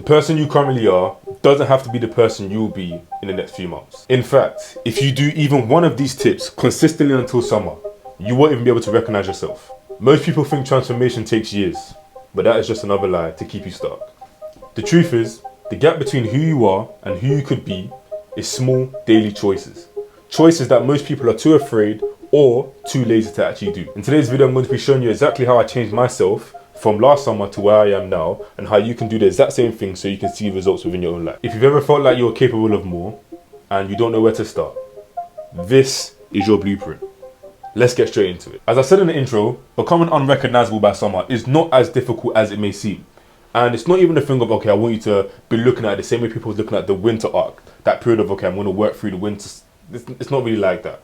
The person you currently are doesn't have to be the person you will be in the next few months. In fact, if you do even one of these tips consistently until summer, you won't even be able to recognize yourself. Most people think transformation takes years, but that is just another lie to keep you stuck. The truth is, the gap between who you are and who you could be is small daily choices. Choices that most people are too afraid or too lazy to actually do. In today's video, I'm going to be showing you exactly how I changed myself from last summer to where I am now, and how you can do the exact same thing so you can see results within your own life. If you've ever felt like you're capable of more and you don't know where to start, this is your blueprint. Let's get straight into it. As I said in the intro, becoming unrecognizable by summer is not as difficult as it may seem. And it's not even a thing of, okay, I want you to be looking at it the same way people are looking at the winter arc. That period of, okay, I'm going to work through the winter. It's not really like that.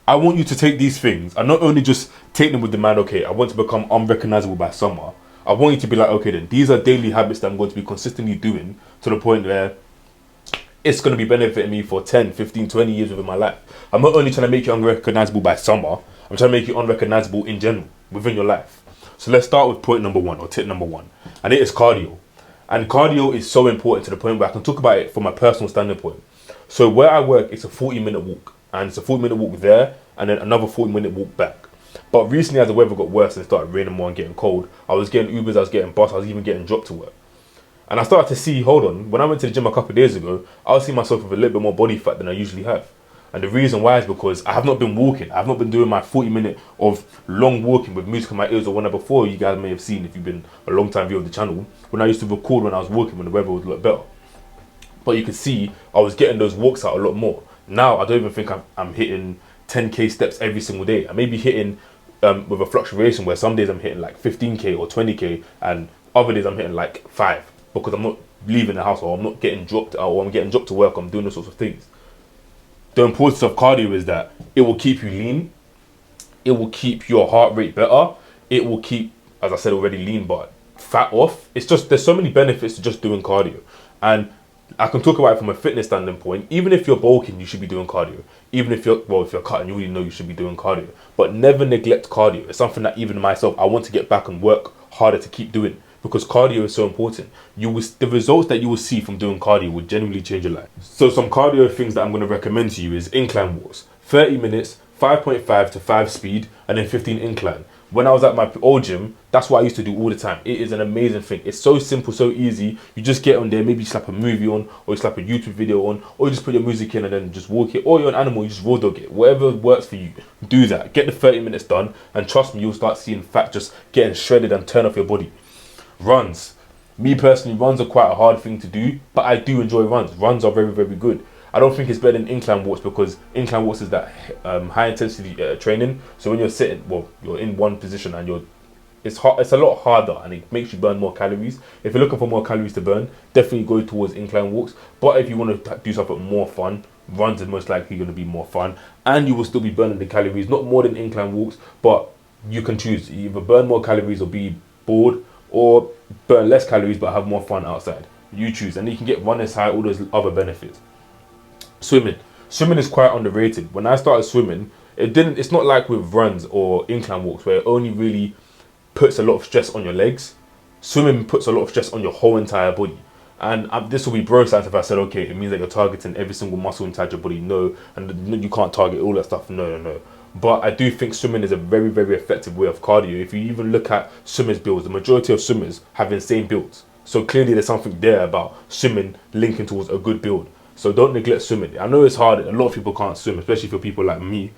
I want you to take these things and not only just take them with the mind, okay, I want to become unrecognizable by summer. I want you to be like, okay, then these are daily habits that I'm going to be consistently doing to the point where it's going to be benefiting me for 10, 15, 20 years within my life. I'm not only trying to make you unrecognizable by summer, I'm trying to make you unrecognizable in general within your life. So let's start with point number one, or tip number one. And it is cardio. And cardio is so important to the point where I can talk about it from my personal standing point. So where I work, it's a 40-minute walk. And it's a 40-minute walk there, and then another 40-minute walk back. But recently, as the weather got worse and it started raining more and getting cold, I was getting Ubers, I was getting bus, I was even getting dropped to work. And I started to see, hold on, when I went to the gym a couple of days ago, I was seeing myself with a little bit more body fat than I usually have. And the reason why is because I have not been walking. I have not been doing my 40-minute of long walking with music in my ears or one before. You guys may have seen if you've been a long time viewer of the channel, when I used to record when I was walking when the weather was a lot better. But you can see I was getting those walks out a lot more. Now I don't even think I'm hitting 10k steps every single day. I may be hitting with a fluctuation where some days I'm hitting like 15k or 20k, and other days I'm hitting like 5 because I'm not leaving the house, or I'm not getting dropped out, or I'm getting dropped to work. I'm doing those sorts of things. The importance of cardio is that it will keep you lean, it will keep your heart rate better, it will keep, as I said already, lean but fat off. It's just, there's so many benefits to just doing cardio. And I can talk about it from a fitness standing point. Even if you're bulking, you should be doing cardio. Even if you're, well, if you're cutting, you already know you should be doing cardio. But never neglect cardio. It's something that even myself, I want to get back and work harder to keep doing, because cardio is so important. The results that you will see from doing cardio will genuinely change your life. So some cardio things that I'm going to recommend to you is incline walks. 30 minutes, 5.5 to 5 speed, and then 15 incline. When I was at my old gym, that's what I used to do all the time. It is an amazing thing. It's so simple, so easy. You just get on there, maybe you slap a movie on, or you slap a YouTube video on, or you just put your music in and then just walk it, or you're an animal, you just raw dog it. Whatever works for you, do that. Get the 30 minutes done, and trust me, you'll start seeing fat just getting shredded and turn off your body. Runs. Me personally, runs are quite a hard thing to do, but I do enjoy runs. Runs are very, very good. I don't think it's better than incline walks, because incline walks is that high intensity training. So when you're sitting, well, you're in one position and it's a lot harder, and it makes you burn more calories. If you're looking for more calories to burn, definitely go towards incline walks. But if you want to do something more fun, runs is most likely going to be more fun, and you will still be burning the calories, not more than incline walks, but you can choose. You either burn more calories or be bored, or burn less calories but have more fun outside. You choose, and you can get runners high, all those other benefits. Swimming is quite underrated. When I started swimming, it's not like with runs or incline walks where it only really puts a lot of stress on your legs. Swimming puts a lot of stress on your whole entire body. And this will be bro science if I said, okay, it means that you're targeting every single muscle inside your body. No, and you can't target all that stuff. No. But I do think swimming is a very, very effective way of cardio. If you even look at swimmers' builds, the majority of swimmers have insane builds. So clearly there's something there about swimming linking towards a good build. So don't neglect swimming. I know it's hard. A lot of people can't swim, especially for people like me,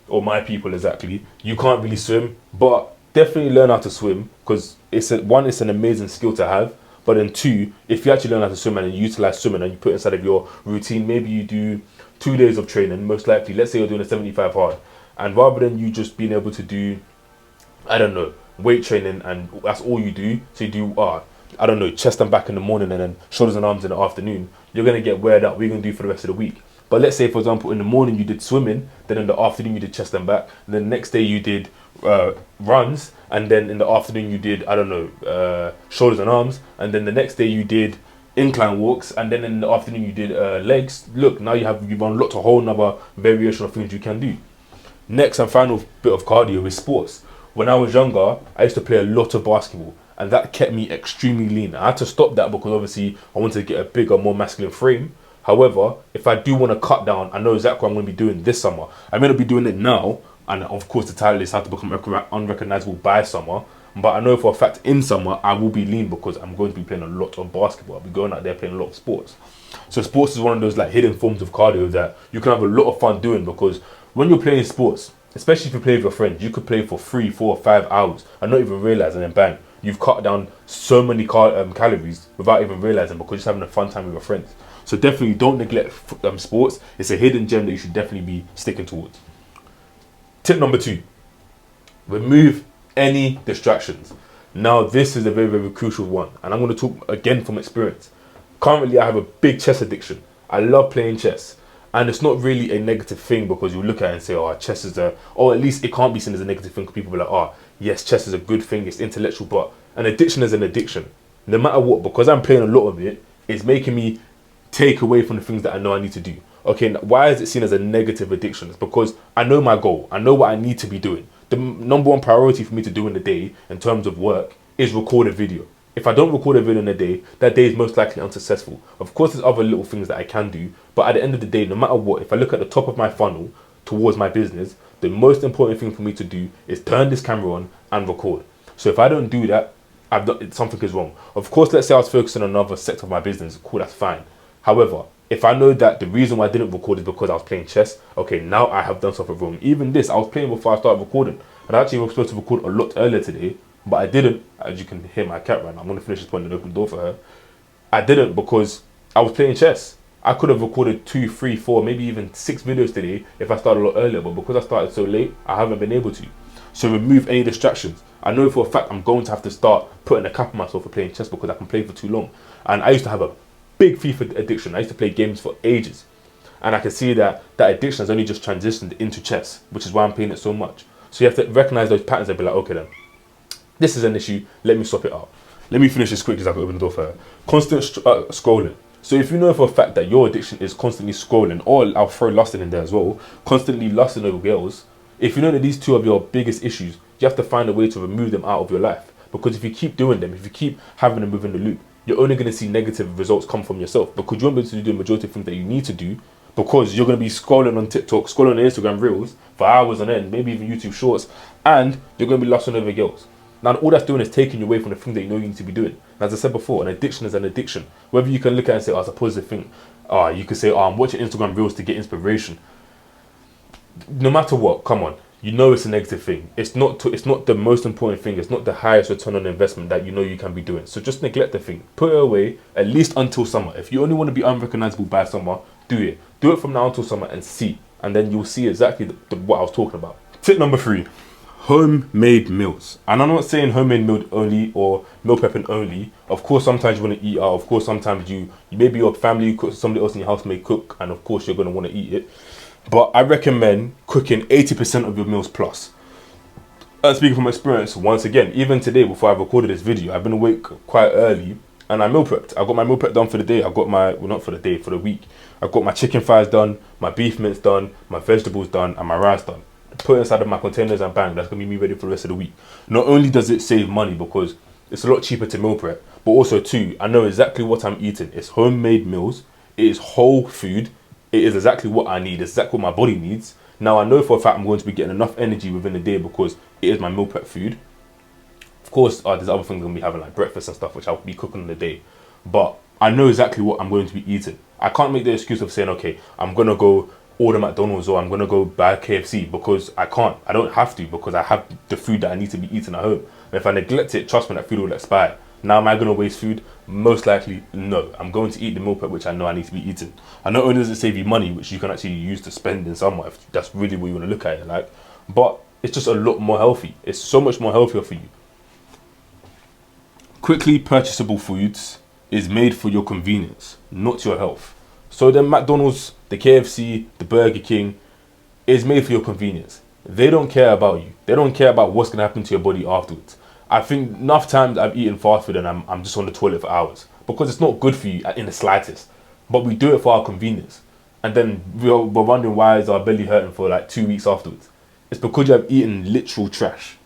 or my people exactly. You can't really swim, but definitely learn how to swim, because it's an amazing skill to have. But then two, if you actually learn how to swim and you utilize swimming and you put inside of your routine, maybe you do 2 days of training, most likely, let's say you're doing a 75 hard, and rather than you just being able to do, I don't know, weight training and that's all you do, so you do, I don't know, chest and back in the morning and then shoulders and arms in the afternoon, you're going to get weird out. What are you going to do for the rest of the week? But let's say, for example, in the morning you did swimming, then in the afternoon you did chest and back, and then the next day you did runs, and then in the afternoon you did, I don't know, shoulders and arms, and then the next day you did incline walks, and then in the afternoon you did legs. Look, now you've unlocked a whole nother variation of things you can do. Next and final bit of cardio is sports. When I was younger, I used to play a lot of basketball. and that kept me extremely lean. I had to stop that because obviously I wanted to get a bigger, more masculine frame. However, if I do want to cut down, I know exactly what I'm going to be doing this summer. I may not be doing it now, and of course the title is how to become unrecognizable by summer. But I know for a fact in summer I will be lean because I'm going to be playing a lot of basketball. I'll be going out there playing a lot of sports. So sports is one of those like hidden forms of cardio that you can have a lot of fun doing, because when you're playing sports, especially if you play with your friends, you could play for 3, 4, 5 hours and not even realize, and then bang, you've cut down so many calories without even realizing, because you're just having a fun time with your friends. So definitely don't neglect sports. It's a hidden gem that you should definitely be sticking towards. Tip number 2, remove any distractions. Now this is a very, very crucial one, and I'm going to talk again from experience. Currently I have a big chess addiction. I love playing chess, and it's not really a negative thing, because you look at it and say, oh, chess is or at least it can't be seen as a negative thing, because people be like, oh yes, chess is a good thing, it's intellectual, but an addiction is an addiction. No matter what, because I'm playing a lot of it, it's making me take away from the things that I know I need to do. Okay, now why is it seen as a negative addiction? It's because I know my goal, I know what I need to be doing. The number one priority for me to do in the day in terms of work is record a video. If I don't record a video in a day, that day is most likely unsuccessful. Of course, there's other little things that I can do, but at the end of the day, no matter what, if I look at the top of my funnel towards my business, the most important thing for me to do is turn this camera on and record. So if I don't do that, something is wrong. Of course, let's say I was focusing on another sector of my business, cool, that's fine. However, if I know that the reason why I didn't record is because I was playing chess, okay, now I have done something wrong. Even this, I was playing before I started recording. And I actually was supposed to record a lot earlier today, but I didn't. As you can hear my cat right now, I'm going to finish this point and open the door for her. I didn't because I was playing chess. I could have recorded 2, 3, 4, maybe even 6 videos today if I started a lot earlier, but because I started so late, I haven't been able to. So remove any distractions. I know for a fact I'm going to have to start putting a cap on myself for playing chess, because I can play for too long. And I used to have a big FIFA addiction. I used to play games for ages. And I can see that that addiction has only just transitioned into chess, which is why I'm playing it so much. So you have to recognize those patterns and be like, okay then, this is an issue, let me swap it out. Let me finish this quick because I can open the door for her. Constant scrolling. So if you know for a fact that your addiction is constantly scrolling, or I'll throw lusting in there as well, constantly lusting over girls, if you know that these two are your biggest issues, you have to find a way to remove them out of your life. Because if you keep doing them, if you keep having them within the loop, you're only going to see negative results come from yourself, because you won't be able to do the majority of things that you need to do, because you're going to be scrolling on TikTok, scrolling on Instagram Reels for hours on end, maybe even YouTube Shorts, and you're going to be lusting over girls. Now, all that's doing is taking you away from the thing that you know you need to be doing. And as I said before, an addiction is an addiction. Whether you can look at it and say, oh, it's a positive thing. You could say, oh, I'm watching Instagram Reels to get inspiration. No matter what, come on. You know it's a negative thing. It's not the most important thing. It's not the highest return on investment that you know you can be doing. So just neglect the thing. Put it away, at least until summer. If you only want to be unrecognizable by summer, do it. Do it from now until summer and see. And then you'll see exactly what I was talking about. Tip number 3. Homemade meals. And I'm not saying homemade meal only or meal prepping only. Of course, sometimes you want to eat out. Of course, sometimes you maybe your family, somebody else in your house may cook, and of course you're going to want to eat it. But I recommend cooking 80% of your meals plus. And speaking from experience, once again, even today before I recorded this video, I've been awake quite early and I meal prepped. I got my meal prep done for the day. I got my, well, not for the day, for the week. I got my chicken thighs done, my beef mince done, my vegetables done, and my rice done. Put it inside of my containers and bang, that's going to be me ready for the rest of the week. Not only does it save money because it's a lot cheaper to meal prep, but also too, I know exactly what I'm eating. It's homemade meals. It is whole food. It is exactly what I need. It's exactly what my body needs. Now I know for a fact I'm going to be getting enough energy within the day because it is my meal prep food. Of course, there's other things I'm going to be having like breakfast and stuff, which I'll be cooking in the day. But I know exactly what I'm going to be eating. I can't make the excuse of saying, okay, I'm going to go order McDonald's or I'm going to go buy KFC, because I can't. I don't have to, because I have the food that I need to be eating at home. And if I neglect it, trust me, that food will expire. Now, am I going to waste food? Most likely, no. I'm going to eat the meal prep, which I know I need to be eating. And not only does it save you money, which you can actually use to spend in somewhere, if that's really what you want to look at it like, but it's just a lot more healthy. It's so much more healthier for you. Quickly purchasable foods is made for your convenience, not your health. So the McDonald's, the KFC, the Burger King is made for your convenience. They don't care about you. They don't care about what's going to happen to your body afterwards. I think enough times I've eaten fast food and I'm just on the toilet for hours because it's not good for you in the slightest. But we do it for our convenience. And then we're wondering why is our belly hurting for like 2 weeks afterwards. It's because you have eaten literal trash.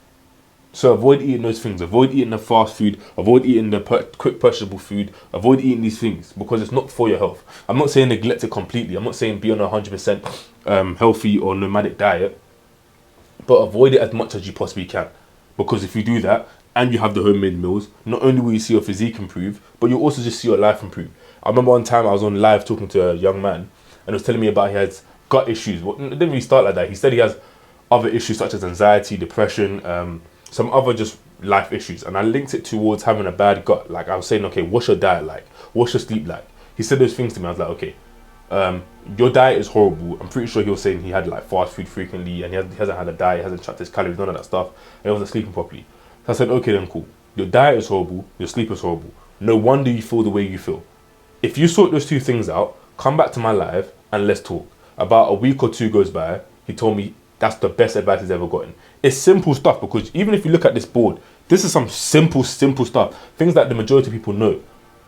So avoid eating those things. Avoid eating the fast food. Avoid eating the quick purchasable food. Avoid eating these things because it's not for your health. I'm not saying neglect it completely. I'm not saying be on a 100% healthy or nomadic diet, but avoid it as much as you possibly can. Because if you do that and you have the homemade meals, not only will you see your physique improve, but you'll also just see your life improve. I remember one time I was on live talking to a young man and he was telling me about he has gut issues. Well, it didn't really start like that. He said he has other issues such as anxiety, depression, some other just life issues. And I linked it towards having a bad gut. Like I was saying, okay, what's your diet like? What's your sleep like? He said those things to me. I was like, okay, your diet is horrible. I'm pretty sure he was saying he had like fast food frequently and he hasn't had a diet, hasn't tracked his calories, none of that stuff, and he wasn't sleeping properly. So I said, okay then, cool. Your diet is horrible, your sleep is horrible. No wonder you feel the way you feel. If you sort those two things out, come back to my live and let's talk. About a week or two goes by, he told me that's the best advice he's ever gotten. It's simple stuff because even if you look at this board, this is some simple stuff. Things that the majority of people know.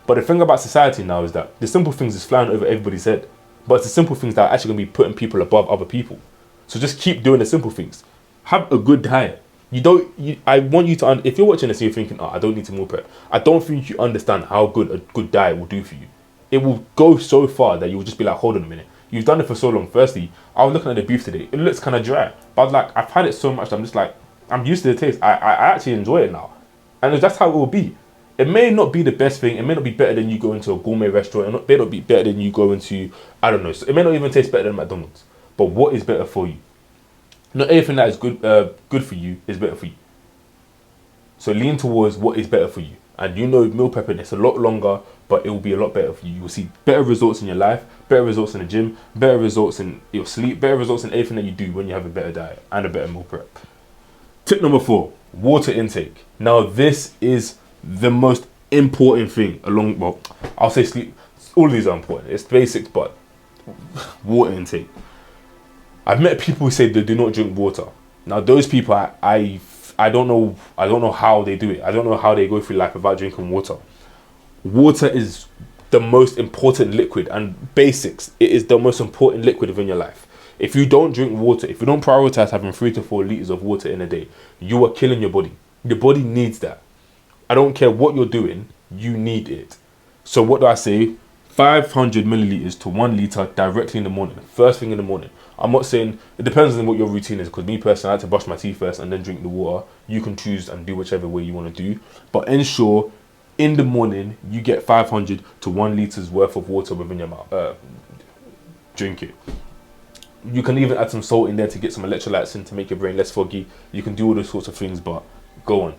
But the thing about society now is that the simple things is flying over everybody's head. But it's the simple things that are actually going to be putting people above other people. So just keep doing the simple things. Have a good diet. I want you to, if you're watching this and you're thinking, oh, I don't need to meal prep, I don't think you understand how good a good diet will do for you. It will go so far that you will just be like, hold on a minute. You've done it for so long. Firstly, I was looking at the beef today. It looks kind of dry. But I was like, I've had it so much that I'm just like, I'm used to the taste. I actually enjoy it now. And that's how it will be. It may not be the best thing. It may not be better than you go into a gourmet restaurant. It may not be better than you go into, I don't know. It may not even taste better than McDonald's. But what is better for you? Not everything that is good for you is better for you. So lean towards what is better for you. And you know meal prepping, it's a lot longer, but it will be a lot better for you. You will see better results in your life, better results in the gym, better results in your sleep, better results in everything that you do when you have a better diet and a better meal prep. Tip number 4, water intake. Now this is the most important thing I'll say sleep. All of these are important. It's basics, but water intake. I've met people who say they do not drink water. Now those people, I don't know how they do it. I don't know how they go through life without drinking water. Water is the most important liquid, and basics, it is the most important liquid within your life. If you don't drink water, if you don't prioritize having 3 to 4 liters of water in a day, you are killing your body. Your body needs that. I don't care what you're doing, you need it. So what do I say? 500 milliliters to 1 liter directly in the morning, first thing in the morning. I'm not saying, it depends on what your routine is, because me personally, I like to brush my teeth first and then drink the water. You can choose and do whichever way you want to do, but ensure in the morning you get 500 to 1 liters worth of water within your mouth. Drink it. You can even add some salt in there to get some electrolytes in to make your brain less foggy. You can do all those sorts of things, but go on.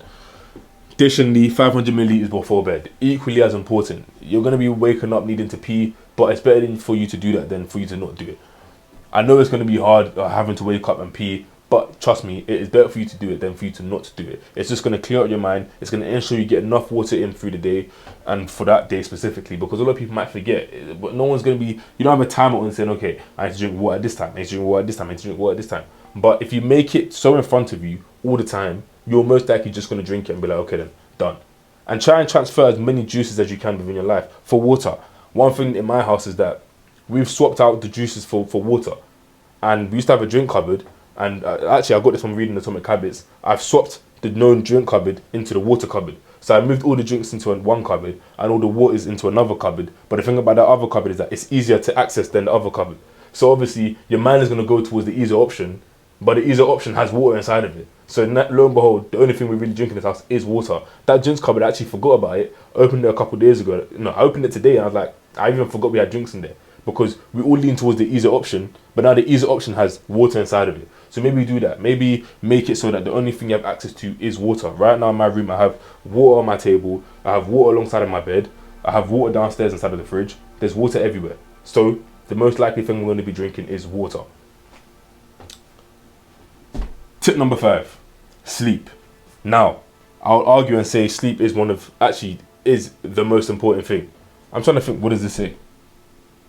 Additionally, 500 milliliters before bed, equally as important. You're going to be waking up needing to pee, but it's better for you to do that than for you to not do it. I know it's going to be hard having to wake up and pee, but trust me, it is better for you to do it than for you to not to do it. It's just going to clear out your mind. It's going to ensure you get enough water in through the day, and for that day specifically, because a lot of people might forget. But no one's going to be, you don't have a timer on saying, okay, I need to drink water at this time, I need to drink water at this time, I need to drink water at this time. But if you make it so in front of you all the time, you're most likely just going to drink it and be like, okay then, done. And try and transfer as many juices as you can within your life. For water, one thing in my house is that we've swapped out the juices for water. And we used to have a drink cupboard, and actually I got this from reading Atomic Habits. I've swapped the known drink cupboard into the water cupboard. So I moved all the drinks into one cupboard and all the waters into another cupboard. But the thing about that other cupboard is that it's easier to access than the other cupboard. So obviously your mind is going to go towards the easier option, but the easier option has water inside of it. So lo and behold, the only thing we really drink in this house is water. That drinks cupboard, I actually forgot about it. Opened it a couple of days ago. No, I opened it today and I was like, I even forgot we had drinks in there. Because we all lean towards the easier option, but now the easier option has water inside of it. So maybe do that. Maybe make it so that the only thing you have access to is water. Right now in my room, I have water on my table. I have water alongside of my bed. I have water downstairs inside of the fridge. There's water everywhere. So the most likely thing we're going to be drinking is water. Tip number 5, sleep. Now, I'll argue and say sleep is is the most important thing. I'm trying to think, what does this say?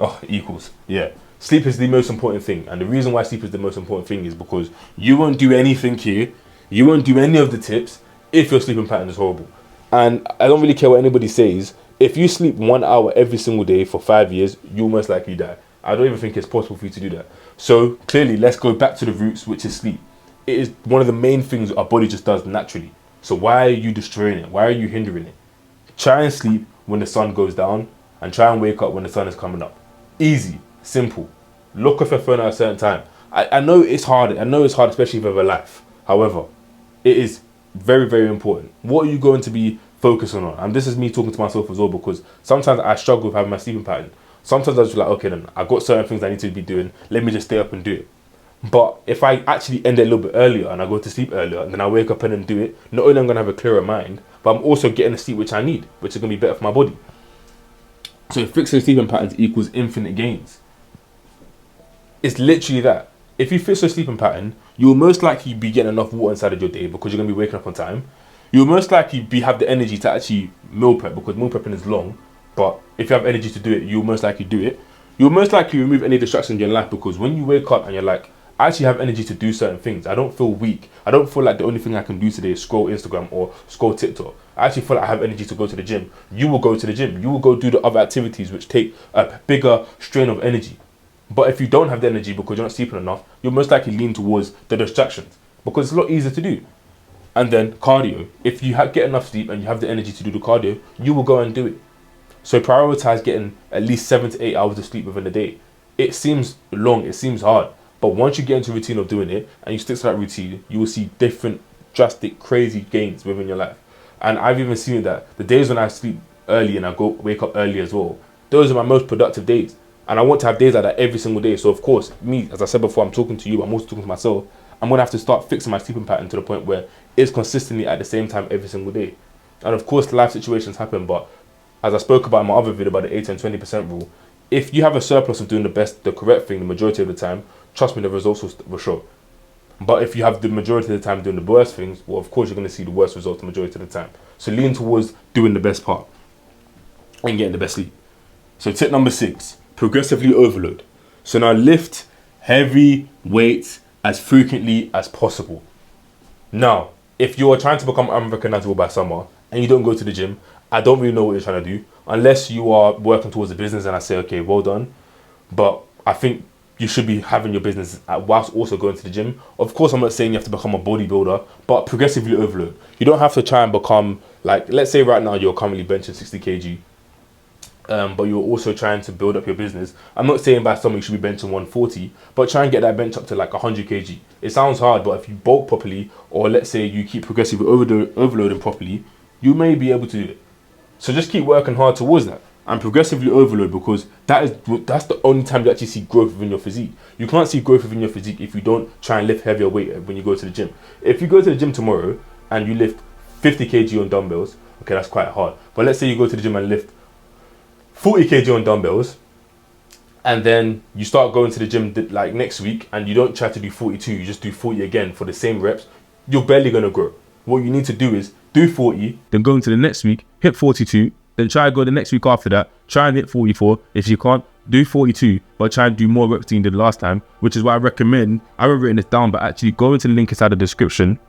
Oh, equals. Yeah. Sleep is the most important thing. And the reason why sleep is the most important thing is because you won't do anything here. You won't do any of the tips if your sleeping pattern is horrible. And I don't really care what anybody says. If you sleep 1 hour every single day for 5 years, you'll most likely die. I don't even think it's possible for you to do that. So clearly, let's go back to the roots, which is sleep. It is one of the main things our body just does naturally. So why are you destroying it? Why are you hindering it? Try and sleep when the sun goes down and try and wake up when the sun is coming up. Easy, simple. Look off your phone at a certain time. I know it's hard. I know it's hard, especially if you have a life. However, it is very, very important. What are you going to be focusing on? And this is me talking to myself as well, because sometimes I struggle with having my sleeping pattern. Sometimes I was like, okay, then I've got certain things I need to be doing. Let me just stay up and do it. But if I actually end it a little bit earlier and I go to sleep earlier and then I wake up and then do it, not only am I going to have a clearer mind, but I'm also getting the sleep which I need, which is going to be better for my body. So fixing sleeping patterns equals infinite gains. It's literally that. If you fix your sleeping pattern, you'll most likely be getting enough water inside of your day because you're going to be waking up on time. You'll most likely have the energy to actually meal prep, because meal prepping is long. But if you have energy to do it, you'll most likely do it. You'll most likely remove any distractions in your life, because when you wake up and you're like, I actually have energy to do certain things. I don't feel weak. I don't feel like the only thing I can do today is scroll Instagram or scroll TikTok. I actually feel like I have energy to go to the gym. You will go to the gym. You will go do the other activities which take a bigger strain of energy. But if you don't have the energy because you're not sleeping enough, you'll most likely lean towards the distractions, because it's a lot easier to do. And then cardio. If you get enough sleep and you have the energy to do the cardio, you will go and do it. So prioritize getting at least 7 to 8 hours of sleep within a day. It seems long, it seems hard. But once you get into a routine of doing it and you stick to that routine, you will see different, drastic, crazy gains within your life. And I've even seen that the days when I sleep early and I wake up early as well, those are my most productive days. And I want to have days like that every single day. So of course, me, as I said before, I'm talking to you, I'm also talking to myself. I'm going to have to start fixing my sleeping pattern to the point where it's consistently at the same time every single day. And of course, life situations happen. But as I spoke about in my other video about the 80 and 20% rule, if you have a surplus of doing the correct thing the majority of the time, trust me, the results will show. But if you have the majority of the time doing the worst things, well, of course, you're going to see the worst results the majority of the time. So lean towards doing the best part and getting the best sleep. So tip number 6, progressively overload. So now lift heavy weights as frequently as possible. Now, if you are trying to become unrecognizable by summer and you don't go to the gym, I don't really know what you're trying to do, unless you are working towards a business and I say, okay, well done. But I think you should be having your business whilst also going to the gym. Of course, I'm not saying you have to become a bodybuilder, but progressively overload. You don't have to try and become, like, let's say right now you're currently benching 60 kg, but you're also trying to build up your business. I'm not saying by summer you should be benching 140, but try and get that bench up to like 100 kg. It sounds hard, but if you bulk properly, or let's say you keep progressively overloading properly, you may be able to do it. So just keep working hard towards that and progressively overload, because that's the only time you actually see growth within your physique. You can't see growth within your physique if you don't try and lift heavier weight when you go to the gym. If you go to the gym tomorrow and you lift 50 kg on dumbbells, okay, that's quite hard. But let's say you go to the gym and lift 40 kg on dumbbells, and then you start going to the gym like next week and you don't try to do 42, you just do 40 again for the same reps, you're barely going to grow. What you need to do is do 40, then go into the next week, hit 42, then try and go the next week after that, try and hit 44. If you can't, do 42, but try and do more reps than you did last time, which is why I recommend, I haven't written this down, but actually go into the link inside the description,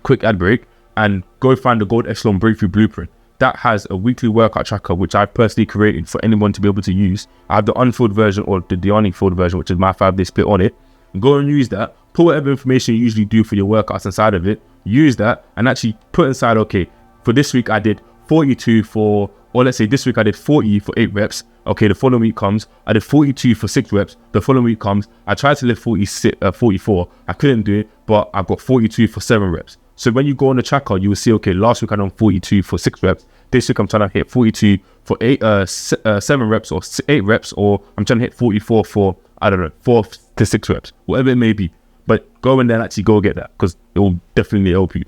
quick ad break, and go find the Gold Echelon Breakthrough Blueprint. That has a weekly workout tracker, which I personally created for anyone to be able to use. I have the unfilled version or the Dearenee filled version, which is my 5-day split on it. Go and use that. Put whatever information you usually do for your workouts inside of it. Use that and actually put inside, okay, for this week I did 42 for, or let's say this week I did 40 for 8 reps. Okay, the following week comes, I did 42 for 6 reps. The following week comes, I tried to lift 44. I couldn't do it, but I've got 42 for 7 reps. So when you go on the tracker, you will see, okay, last week I done 42 for 6 reps. This week I'm trying to hit 42 for 7 reps or 8 reps, or I'm trying to hit 44 for, I don't know, 4 to 6 reps, whatever it may be. But go in there and actually go get that, because it will definitely help you.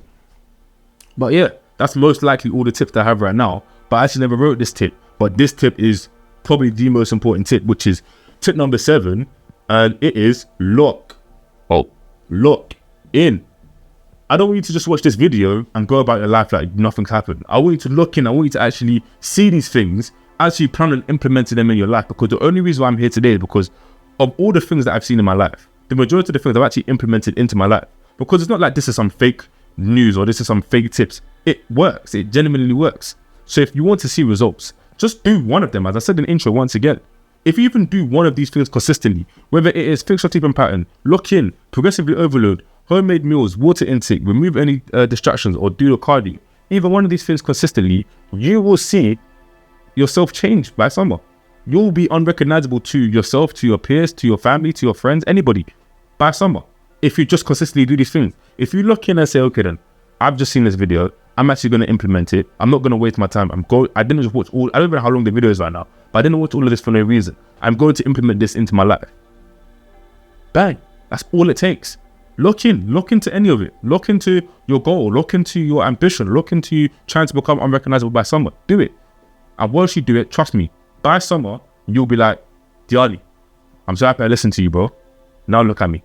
But yeah, that's most likely all the tips that I have right now. But I actually never wrote this tip, but this tip is probably the most important tip, which is tip number 7, and it is lock in. I don't want you to just watch this video and go about your life like nothing's happened. I want you to look in. I want you to actually see these things, actually plan on implementing them in your life, because the only reason why I'm here today is because of all the things that I've seen in my life. The majority of the things I've actually implemented into my life, because it's not like this is some fake news or this is some fake tips. It works. It genuinely works. So if you want to see results, just do one of them. As I said in the intro once again, if you even do one of these things consistently, whether it is fix your sleeping pattern, lock in, progressively overload, homemade meals, water intake, remove any distractions, or do the cardio, even one of these things consistently, you will see yourself change by summer. You'll be unrecognizable to yourself, to your peers, to your family, to your friends, anybody by summer. If you just consistently do these things. If you look in and say, okay then, I've just seen this video, I'm actually going to implement it. I'm not going to waste my time. I didn't just watch I don't know how long the video is right now, but I didn't watch all of this for no reason. I'm going to implement this into my life. Bang. That's all it takes. Look into any of it. Look into your goal. Look into your ambition. Look into you trying to become unrecognizable by summer. Do it. And once you do it, trust me, by summer, you'll be like, Dearenee, I'm so happy I listened to you, bro. Now look at me.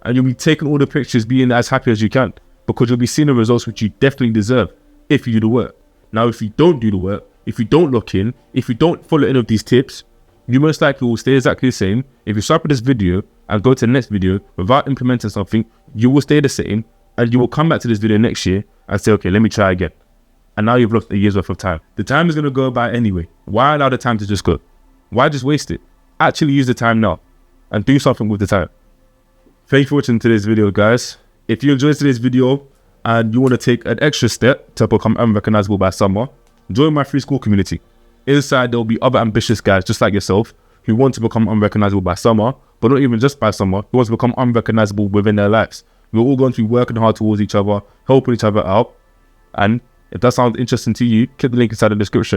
And you'll be taking all the pictures, being as happy as you can, because you'll be seeing the results which you definitely deserve if you do the work. Now, if you don't do the work, if you don't look in, if you don't follow any of these tips, you most likely will stay exactly the same. If you start with this video and go to the next video without implementing something, you will stay the same, and you will come back to this video next year and say, okay, let me try again. And now you've lost a year's worth of time. The time is going to go by anyway. Why allow the time to just go? Why just waste it? Actually use the time now and do something with the time. Thank you for watching today's video, guys. If you enjoyed today's video and you want to take an extra step to become unrecognizable by summer, join my free school community. Inside, there will be other ambitious guys just like yourself who want to become unrecognizable by summer, but not even just by summer, who want to become unrecognizable within their lives. We're all going to be working hard towards each other, helping each other out. And if that sounds interesting to you, click the link inside the description.